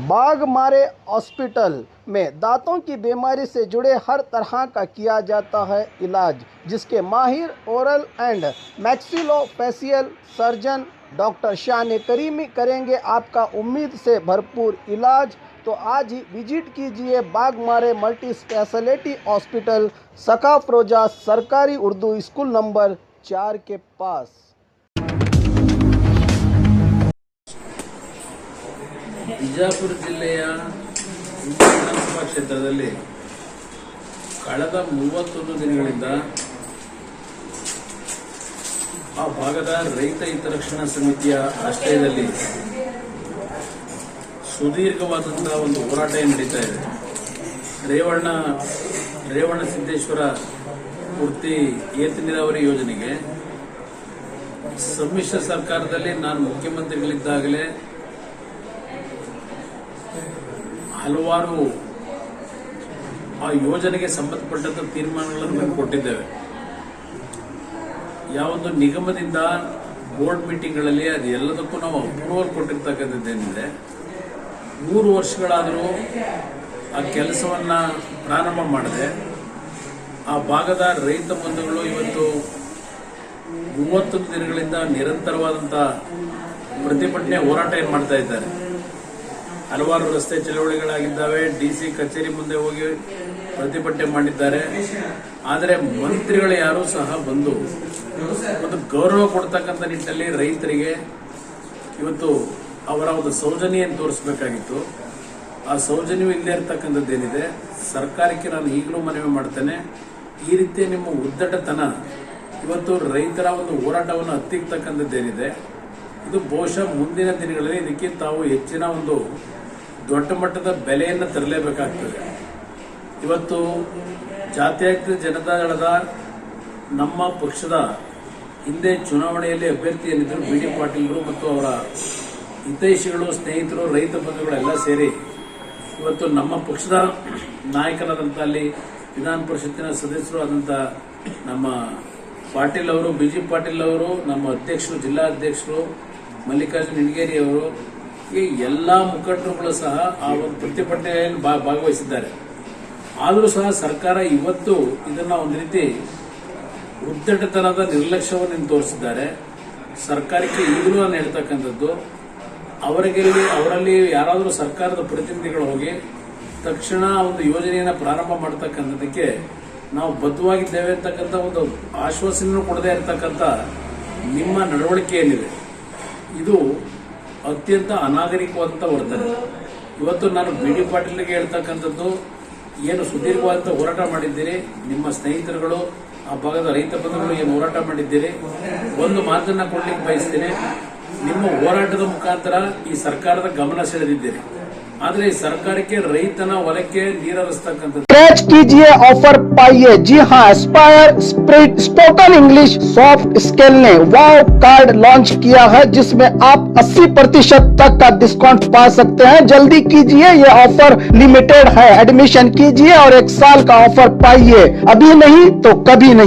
Baghmare hospital में दांतों की बीमारी से जुड़े हर तरह का किया जाता है इलाज, जिसके माहिर oral and maxillofacial surgeon doctor शान करीमी करेंगे आपका उम्मीद से भरपूर इलाज। तो आज ही विजिट कीजिए बाघमारे मल्टी स्पेशलिटी हॉस्पिटल, सकाफरोजा सरकारी उर्दू स्कूल नंबर 4 के पास। ಬಿಜಾಪುರ ಜಿಲ್ಲೆಯ ವಿಧಾನಸಭಾ ಕ್ಷೇತ್ರದಲ್ಲಿ ಕಳೆದ 31 ದಿನಗಳಿಂದ ಆ ಭಾಗದ ರೈತ ಹಿತರಕ್ಷಣಾ ಸಮಿತಿಯ ಆಶ್ರಯದಲ್ಲಿ ಸುದೀರ್ಘವಾದಂತಹ ಒಂದು ಹೋರಾಟ ನಡೀತಾ ಇದೆ। ರೇವಣ ಸಿದ್ದೇಶ್ವರ ಪೂರ್ತಿ ಏತ ನೀರಾವರಿ ಯೋಜನೆಗೆ ಸಮ್ಮಿಶ್ರ ಸರ್ಕಾರದಲ್ಲಿ ನಾನು ಮುಖ್ಯಮಂತ್ರಿಗಳಿದ್ದಾಗಲೇ ಹಲವಾರು ಆ ಯೋಜನೆಗೆ ಸಂಬಂಧಪಟ್ಟಂತ ತೀರ್ಮಾನಗಳನ್ನು ಕೊಟ್ಟಿದ್ದೇವೆ। ಯಾವೊಂದು ನಿಗಮದಿಂದ ಬೋರ್ಡ್ ಮೀಟಿಂಗ್ಗಳಲ್ಲಿ ಅದು ಎಲ್ಲದಕ್ಕೂ ನಾವು ಅಪ್ರೂವಲ್ ಕೊಟ್ಟಿರ್ತಕ್ಕಂಥದ್ದೇನಿದೆ, 3 ವರ್ಷಗಳಾದರೂ ಆ ಕೆಲಸವನ್ನ ಪ್ರಾರಂಭ ಮಾಡದೆ ಆ ಭಾಗದ ರೈತ ಬಂಧುಗಳು ಇವತ್ತು 31 ದಿನಗಳಿಂದ ನಿರಂತರವಾದಂತಹ ಪ್ರತಿಭಟನೆ ಹೋರಾಟ ಮಾಡ್ತಾ ಇದ್ದಾರೆ। ಹಲವಾರು ರಸ್ತೆ ಚಳವಳಿಗಳಾಗಿದ್ದಾವೆ, ಡಿಸಿ ಕಚೇರಿ ಮುಂದೆ ಹೋಗಿ ಪ್ರತಿಭಟನೆ ಮಾಡಿದ್ದಾರೆ। ಆದರೆ ಮಂತ್ರಿಗಳು ಯಾರೂ ಸಹ ಬಂದು ಒಂದು ಗೌರವ ಕೊಡ್ತಕ್ಕಂಥ ನಿಟ್ಟಿನಲ್ಲಿ ರೈತರಿಗೆ ಇವತ್ತು ಅವರ ಒಂದು ಸೌಜನ್ಯವನ್ನು ತೋರಿಸಬೇಕಾಗಿತ್ತು। ಆ ಸೌಜನ್ಯ ಇಲ್ಲದೆ ಇರತಕ್ಕಂಥದ್ದೇನಿದೆ, ಸರ್ಕಾರಕ್ಕೆ ನಾನು ಈಗಲೂ ಮನವಿ ಮಾಡ್ತೇನೆ, ಈ ರೀತಿಯ ನಿಮ್ಮ ಉದ್ದಟತನ ಇವತ್ತು ರೈತರ ಒಂದು ಹೋರಾಟವನ್ನು ಹತ್ತಿಕ್ಕತಕ್ಕಂಥದ್ದೇನಿದೆ, ಇದು ಬಹುಶಃ ಮುಂದಿನ ದಿನಗಳಲ್ಲಿ ಇದಕ್ಕೆ ತಾವು ಹೆಚ್ಚಿನ ಒಂದು ದೊಡ್ಡ ಮಟ್ಟದ ಬೆಲೆಯನ್ನು ತರಲೇಬೇಕಾಗ್ತದೆ। ಇವತ್ತು ಜಾತ್ಯತೀತ ಜನತಾದಳದ ನಮ್ಮ ಪಕ್ಷದ ಹಿಂದೆ ಚುನಾವಣೆಯಲ್ಲಿ ಅಭ್ಯರ್ಥಿ ಏನಿದ್ರು ಬಿ.ಡಿ. ಪಾಟೀಲರು ಮತ್ತು ಅವರ ಹಿತೈಷಿಗಳು, ಸ್ನೇಹಿತರು, ರೈತ ಬಂಧುಗಳೆಲ್ಲ ಸೇರಿ ಇವತ್ತು ನಮ್ಮ ಪಕ್ಷದ ನಾಯಕರಾದಂಥ ಅಲ್ಲಿ ವಿಧಾನ ಪರಿಷತ್ತಿನ ಸದಸ್ಯರು ಆದಂಥ ನಮ್ಮ ಪಾಟೀಲ್ ಅವರು, ಬಿ.ಜಿ. ಪಾಟೀಲ್ ಅವರು, ನಮ್ಮ ಅಧ್ಯಕ್ಷರು, ಜಿಲ್ಲಾ ಅಧ್ಯಕ್ಷರು ಮಲ್ಲಿಕಾರ್ಜುನ್ ಹಿಣಗೇರಿ ಅವರು, ಈ ಎಲ್ಲಾ ಮುಖಂಡರುಗಳು ಸಹ ಆ ಒಂದು ಪ್ರತಿಭಟನೆಯಲ್ಲಿ ಭಾಗವಹಿಸಿದ್ದಾರೆ। ಆದರೂ ಸಹ ಸರ್ಕಾರ ಇವತ್ತು ಇದನ್ನ ಒಂದು ರೀತಿ ಉದ್ದಟತನದ ನಿರ್ಲಕ್ಷ್ಯವನ್ನು ತೋರಿಸಿದ್ದಾರೆ। ಸರ್ಕಾರಕ್ಕೆ ಈಗಲೂ ನಾನು ಹೇಳ್ತಕ್ಕಂಥದ್ದು, ಅವರಲ್ಲಿ ಯಾರಾದರೂ ಸರ್ಕಾರದ ಪ್ರತಿನಿಧಿಗಳು ಹೋಗಿ ತಕ್ಷಣ ಒಂದು ಯೋಜನೆಯನ್ನು ಪ್ರಾರಂಭ ಮಾಡತಕ್ಕಂಥದಕ್ಕೆ ನಾವು ಬದ್ಧವಾಗಿದ್ದೇವೆ ಅಂತಕ್ಕಂಥ ಒಂದು ಆಶ್ವಾಸನೆ ಕೊಡದೇ ಇರತಕ್ಕಂಥ ನಿಮ್ಮ ನಡವಳಿಕೆ ಏನಿದೆ, ಇದು ಅತ್ಯಂತ ಅನಾಗರಿಕವಾದಂಥ ವರ್ತನೆ। ಇವತ್ತು ನಾನು ಬಿ.ಡಿ. ಪಾಟೀಲ್ಗೆ ಹೇಳ್ತಕ್ಕಂಥದ್ದು, ಏನು ಸುದೀರ್ಘವಾದಂಥ ಹೋರಾಟ ಮಾಡಿದ್ದೀರಿ, ನಿಮ್ಮ ಸ್ನೇಹಿತರುಗಳು ಆ ಭಾಗದ ರೈತ ಬಂಧುಗಳು ಏನು ಹೋರಾಟ ಮಾಡಿದ್ದೀರಿ, ಒಂದು ಮಾತನ್ನ ಕೊಡ್ಲಿಕ್ಕೆ ಬಯಸ್ತೀನಿ, ನಿಮ್ಮ ಹೋರಾಟದ ಮುಖಾಂತರ ಈ ಸರ್ಕಾರದ ಗಮನ ಸೆಳೆದಿದ್ದೀರಿ, ಆದ್ರೆ ಈ ಸರ್ಕಾರಕ್ಕೆ ರೈತನ ಹೊಲಕ್ಕೆ ನೀರರಿಸ್ತಕ್ಕಂಥದ್ದು। स्क्रैच कीजिए, ऑफर पाइए। जी हाँ, Aspire spoken English soft skill ने वाव कार्ड लॉन्च किया है, जिसमें आप 80% तक का डिस्काउंट पा सकते हैं। जल्दी कीजिए, ये ऑफर लिमिटेड है। एडमिशन कीजिए और 1 साल का ऑफर पाइए, अभी नहीं तो कभी नहीं।